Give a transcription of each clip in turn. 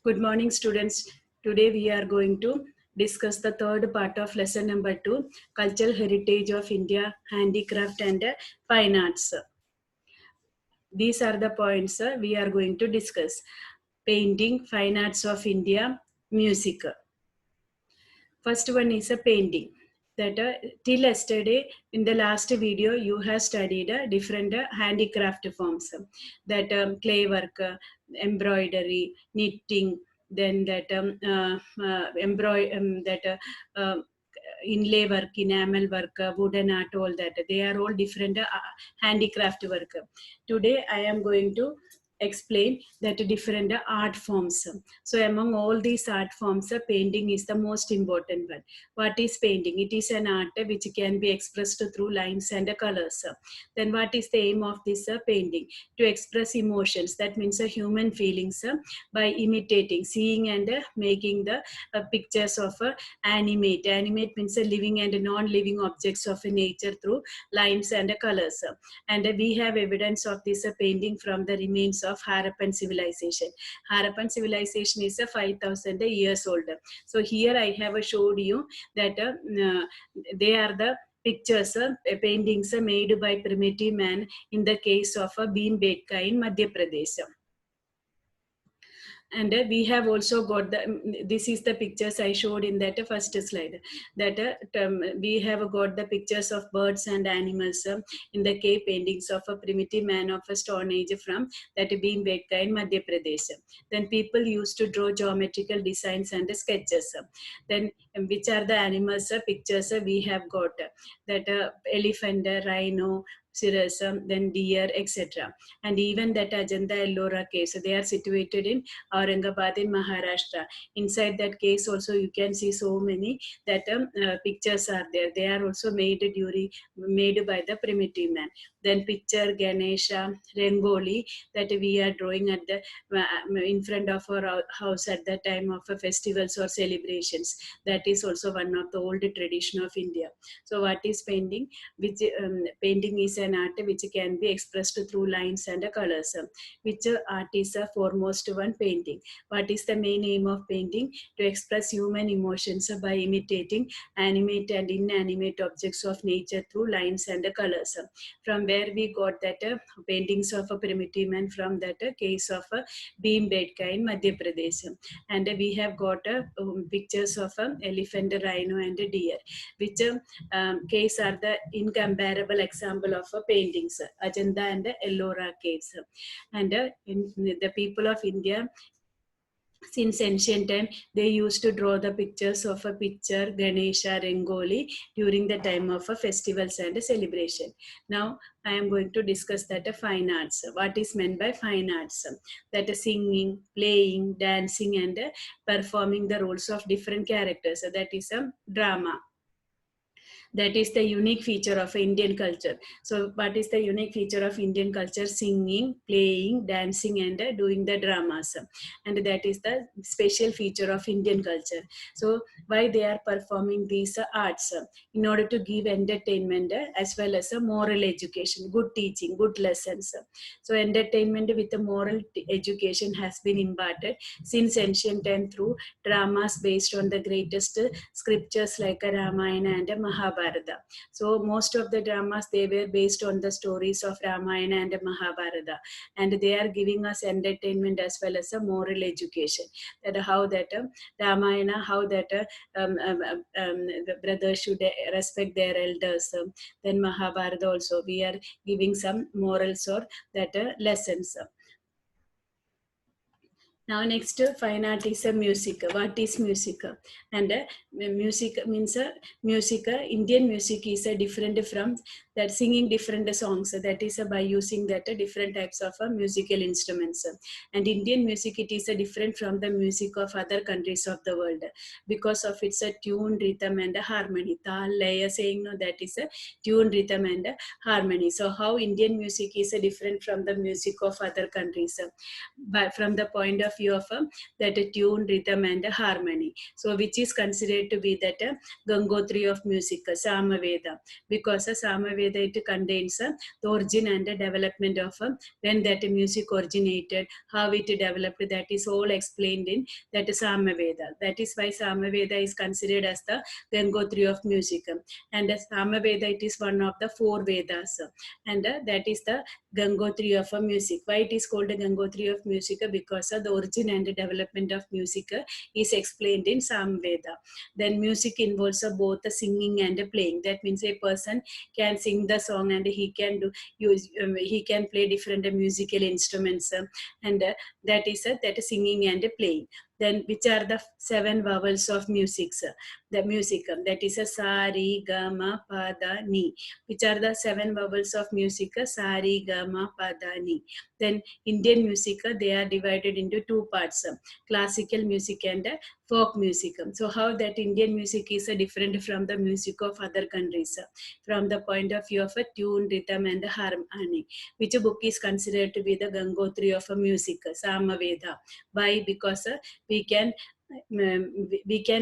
Good morning, students. Today we are going to discuss the third part of lesson number 2, Cultural Heritage of India, Handicraft and Fine Arts. These are the points we are going to discuss. Painting, Fine Arts of India, Music. First one is a painting. That till yesterday in the last video you have studied different handicraft forms, that clay work, embroidery, knitting, then that inlay work, enamel work, wooden art, all that. They are all different handicraft work. Today I am going to explain that different art forms. So among all these art forms, painting is the most important one. What is painting? It is an art which can be expressed through lines and colors. Then what is the aim of this painting? To express emotions, that means human feelings, by imitating, seeing and making the pictures of animate. Animate means living and non-living objects of nature through lines and colors. And we have evidence of this painting from the remains of Harappan civilization. Harappan civilization is 5,000 years old. So here I have showed you that they are the pictures, paintings made by primitive man in the case of Bhimbetka in Madhya Pradesh. And we have also got this is the pictures I showed in that first slide, that we have got the pictures of birds and animals in the cave paintings of a primitive man of a stone age from that Bhimbetka in Madhya Pradesh. Then people used to draw geometrical designs and sketches. Then which are the animals pictures we have got, that elephant, rhino, cirrus, then deer, etc. And even that Ajanta Ellora caves, they are situated in Aurangabad in Maharashtra. Inside that case also you can see so many that pictures are there. They are also made by the primitive man. Then picture Ganesha, Rangoli, that we are drawing at the in front of our house at the time of festivals or celebrations. That is also one of the old tradition of India. So what is painting? Which painting is an art which can be expressed through lines and colors. Which art is foremost one? Painting. What is the main aim of painting? To express human emotions by imitating animate and inanimate objects of nature through lines and colors. From where we got that paintings of a primitive man, from that case of Bhimbetka in Madhya Pradesh. And we have got pictures of elephant, rhino and deer, which caves are the incomparable example of paintings, Ajanta and Ellora caves. And the people of India, since ancient time, they used to draw the pictures of a picture Ganesha, Rangoli during the time of festivals and celebration. Now I am going to discuss that fine arts. What is meant by fine arts? That singing, playing, dancing and performing the roles of different characters. That is a drama. That is the unique feature of Indian culture. So what is the unique feature of Indian culture? Singing, playing, dancing and doing the dramas. And that is the special feature of Indian culture. So why they are performing these arts? In order to give entertainment as well as a moral education, good teaching, good lessons. So entertainment with a moral education has been imparted since ancient time through dramas based on the greatest scriptures like Ramayana and Mahabharata. So most of the dramas, they were based on the stories of Ramayana and Mahabharata, and they are giving us entertainment as well as a moral education. That how that Ramayana, how that the brothers should respect their elders. Then Mahabharata also, we are giving some morals or that lessons. Now next, fine art is a music. What is music? And music means music. Indian music is different from that singing different songs. That is by using that different types of musical instruments. And Indian music, it is different from the music of other countries of the world because of its tune, rhythm and harmony. Tal, laya, saying no, that is a tune, rhythm and harmony. So how Indian music is different from the music of other countries? But from the point of view of that tune, rhythm and harmony. So which is considered to be that Gangotri of music, Samaveda, because Samaveda Samaveda, it contains the origin and the development of when that music originated, how it developed, that is all explained in that Samaveda. That is why Samaveda is considered as the Gangotri of music. And Samaveda, it is one of the 4 Vedas. And that is the Gangotri of music. Why it is called a Gangotri of music? Because the origin and the development of music is explained in Samveda. Then music involves both the singing and the playing. That means a person can sing the song and he can he can play different musical instruments, and that is that singing and playing. Then which are the 7 vowels of music? The music, that is a sa, re, ga, ma, pa, da, ni. Which are the 7 vowels of music? Sa, re, ga, ma, pa, da, ni. Then Indian music, they are divided into 2 parts, classical music and folk music. So how that Indian music is different from the music of other countries, from the point of view of a tune, rhythm and harmony. Which book is considered to be the Gangotri of music? Samaveda. Why? Because we can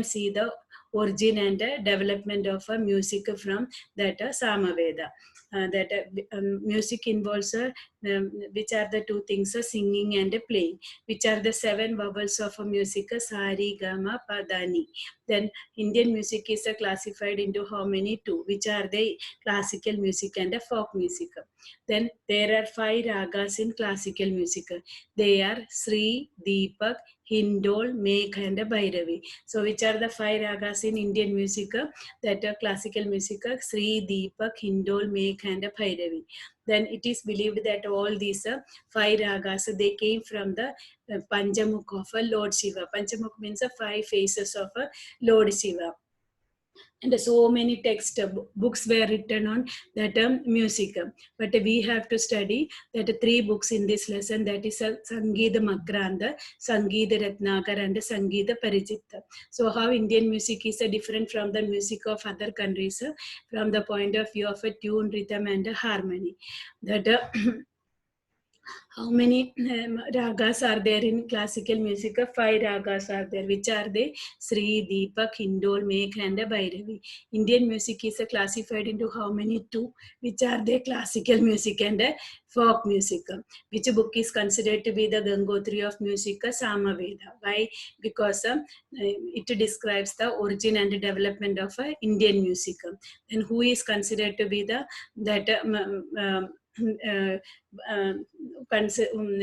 see the origin and development of music from that Samaveda. Music involves which are the 2 things, singing and playing. Which are the 7 vowels of music? Sa, re, ga, ma, pa, da, ni. Then Indian music is classified into how many? 2. Which are the classical music and folk music. Then there are 5 ragas in classical music. They are Sri, Deepak, Hindol, Megh and Bhairavi. So which are the 5 ragas in Indian music? That are classical music, Sri, Deepak, Hindol, Megh and Bhairavi. Then it is believed that all these 5 ragas, they came from the Panjamukh of Lord Shiva. Panjamukh means 5 faces of Lord Shiva. And so many text books were written on that music. But we have to study that 3 books in this lesson, that is Sangeeta Makranta, Sangeeta Ratnakar and Sangeeta Parichitta. So how Indian music is different from the music of other countries from the point of view of a tune, rhythm and harmony. That how many ragas are there in classical music? 5 ragas are there. Which are they? Sri, Deepak, Hindol, Megh and Bhairavi. Indian music is classified into how many? 2. Which are they? Classical music and folk music. Which book is considered to be the Gangotri of music? Samaveda. Why? Because it describes the origin and development of Indian music. Then who is considered to be the that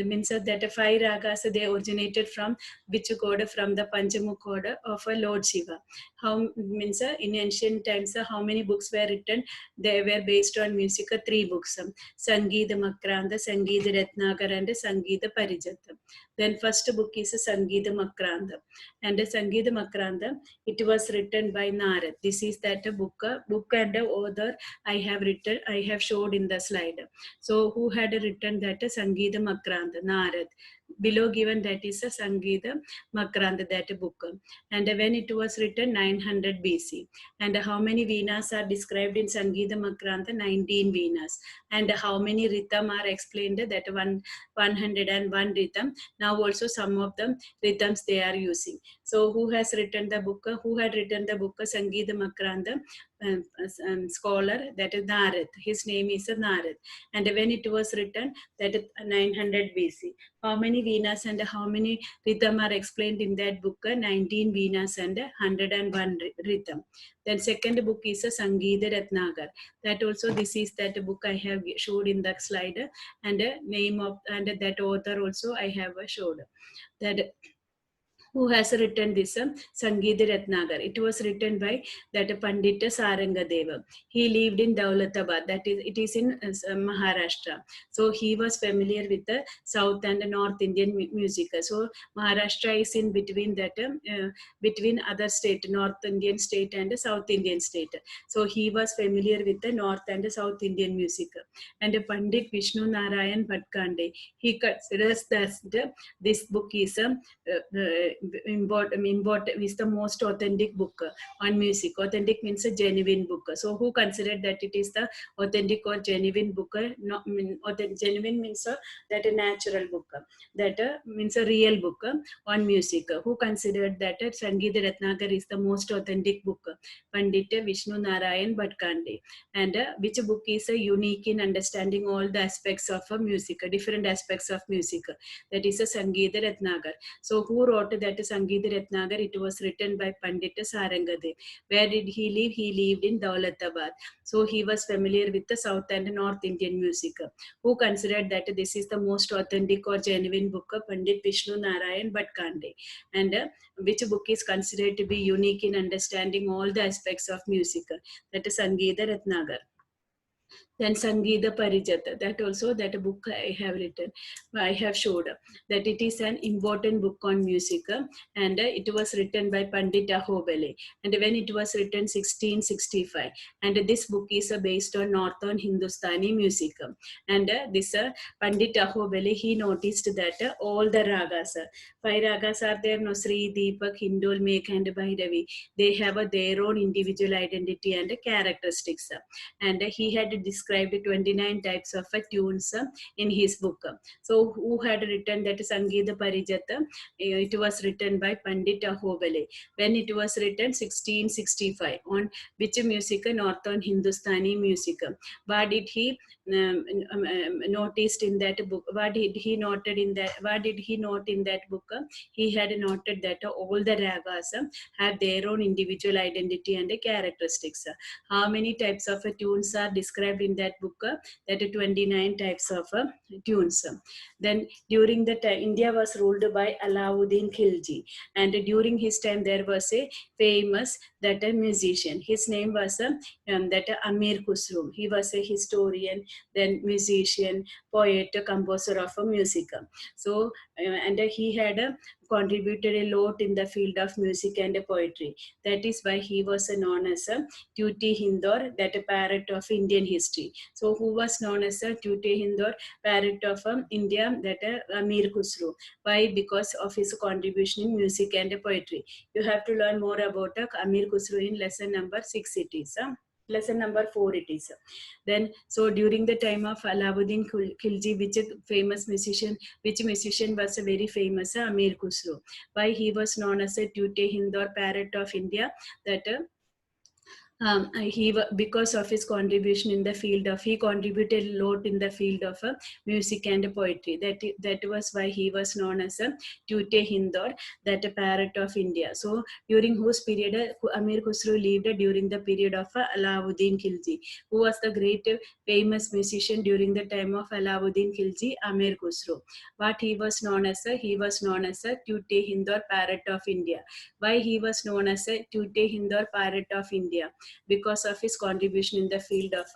means that 5 ragas, they originated from which god? From the Panjamukh god of Lord Shiva. How means in ancient times, how many books were written? They were based on music, 3 books, Sangeeta Makranta, Sangeeta Ratnakar and Sangeeta Parichitta. Then first book is Sangeeta Makranta, and Sangeeta Makranta, it was written by Narad. This is that book and author I have showed in the slide. So who had written that? Sangeeta Makranta, Narad. Below given that is a Sangeeta Makranta, that book. And when it was written, 900 BC. And how many Venas are described in Sangeeta Makranta? 19 Venas. And how many rhythm are explained? That 101 rhythm. Now also some of the rhythms they are using. So who has written the book? Who had written the book Sangeeta Makranta? Scholar, that is Narad. His name is Narad. And when it was written, that is 900 BC. How many Venas and how many rhythm are explained in that book? 19 Venas and 101 rhythm. Then second book is Sangeeta Ratnakar. That also, this is that book I have showed in that slide, and name of and that author also I have showed. That who has written this Sangeeta Ratnakar. It was written by that Pandita Sarangadeva. He lived in Daulatabad, that is, it is in Maharashtra. So he was familiar with the South and North Indian music. So Maharashtra is in between that, between other state, North Indian state and South Indian state. So he was familiar with the North and South Indian music. And Pandit Vishnu Narayan Bhatkande, he considers that this book is is the most authentic book on music. Authentic means a genuine book. So who considered that it is the authentic or genuine book? Not genuine means that a natural book. That means a real book on music. Who considered that Sangeet Ratnakar is the most authentic book? Pandit Vishnu Narayan Bhatkande. And which book is unique in understanding all the aspects of music, different aspects of music. That is a Sangeet Ratnakar. So who wrote that Sangeet Ratnakar? It was written by Pandit Sarangadev. Where did he live? He lived in Daulatabad. So he was familiar with the South and North Indian music. Who considered that this is the most authentic or genuine book? Pandit Vishnu Narayan Bhatkande. And which book is considered to be unique in understanding all the aspects of music? That is Sangeeta Ratnagar. Then Sangeeta Parijata, that also that book I have written, I have showed that it is an important book on music, and it was written by Pandit Ahobale, and when it was written 1665, and this book is based on Northern Hindustani music, and this Pandit Ahobale, he noticed that all the ragas, 5 ragas are there, no, Sri, Deepak, Hindol, Mekh and Bhairavi, they have their own individual identity and characteristics, and he had described 29 types of tunes in his book. So who had written that Sangeeta Parijata? It was written by Pandit Ahobale. When it was written 1665, on which music? Northern Hindustani music. What did he noticed in that book? What did he noted in that? What did he note in that book? He had noted that all the ragas have their own individual identity and characteristics. How many types of tunes are described in that book? That 29 types of tunes. Then during the time, India was ruled by Alauddin Khilji, and during his time there was a famous that a musician. His name was that Amir Khusro. He was a historian, then musician, poet, composer of music. So and he had contributed a lot in the field of music and poetry. That is why he was known as a Tuti Hindor, that a parrot of Indian history. So who was known as a Tuti Hindor, parrot of India, that Amir Khusro. Why? Because of his contribution in music and poetry. You have to learn more about Amir Khusro in lesson number 6 it is. Lesson number 4 it is. Then, so during the time of Alauddin Khilji, which musician was a very famous? Amir Khusro. Why he was known as a Tuti Hindor, parrot of India? That because of his contribution in the field of, he contributed a lot in the field of music and poetry. That was why he was known as a Tute Hindor, that a parrot of India. So during whose period Amir Khusro lived? During the period of Alauddin Khilji. Who was the great famous musician during the time of Alauddin Khilji? Amir Khusro. What he was known as? He was known as a Tute Hindor, parrot of India. Why he was known as a Tute Hindor, parrot of India? Because of his contribution in the field of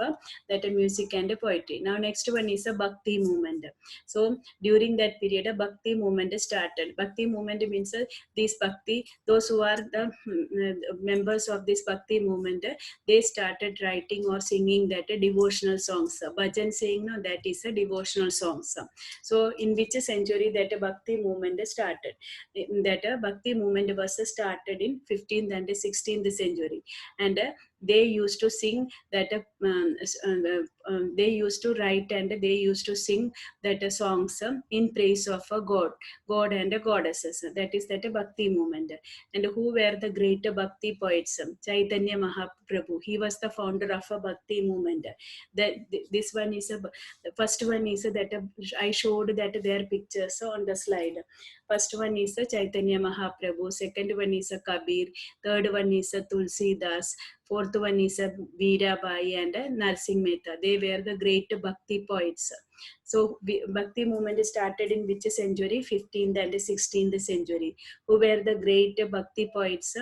that music and poetry. Now next one is a Bhakti movement. So during that period, a Bhakti movement started. Bhakti movement means this Bhakti, those who are the members of this Bhakti movement, they started writing or singing that devotional songs. Bhajan saying, no, that is a devotional songs. So in which century that Bhakti movement started? That Bhakti movement was started in 15th and 16th century, and they used to sing that they used to write and they used to sing that songs in praise of a god and goddesses. That is that Bhakti movement. And who were the great Bhakti poets? Chaitanya Mahaprabhu. He was the founder of a Bhakti movement. That this one is the first one is that I showed that their pictures on the slide. First one is Chaitanya Mahaprabhu. Second one is Kabir. Third one is Tulsi Das. Fourth one is Veerabai and Narsingh Mehta. They were the great Bhakti poets. So Bhakti movement started in which century? 15th and 16th century. Who were the great Bhakti poets?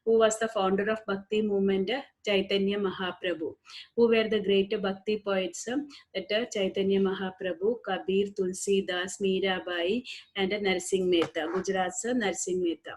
Who was the founder of Bhakti movement? Chaitanya Mahaprabhu. Who were the great Bhakti poets? That Chaitanya Mahaprabhu, Kabir, Tulsi Das, Meerabai and Narsingh Mehta. Gujarat's Narsingh Mehta.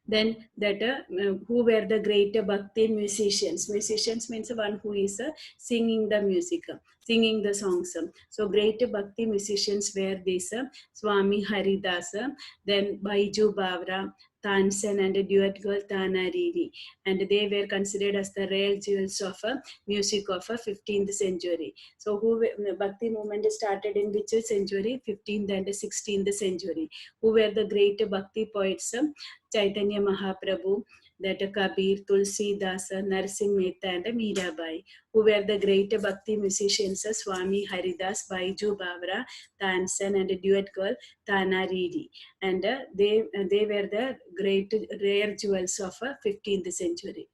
Then that who were the great Bhakti musicians? Musicians means one who is singing the music. singing the songs. So great Bhakti musicians were these Swami Haridasa, then Baiju Bavra, Tansen, and a duet girl Tana Riri. And they were considered as the rare jewels of music of 15th century. So Bhakti movement started in which century? 15th and 16th century. Who were the great Bhakti poets? Chaitanya Mahaprabhu, that Kabir, Tulsi Das, Narsingh Mehta, and Mirabai. Who were the great Bhakti musicians? Swami Haridas, Baiju Bavra, Tansen, and a duet girl Tana Riri. And they were the great rare jewels of 15th century.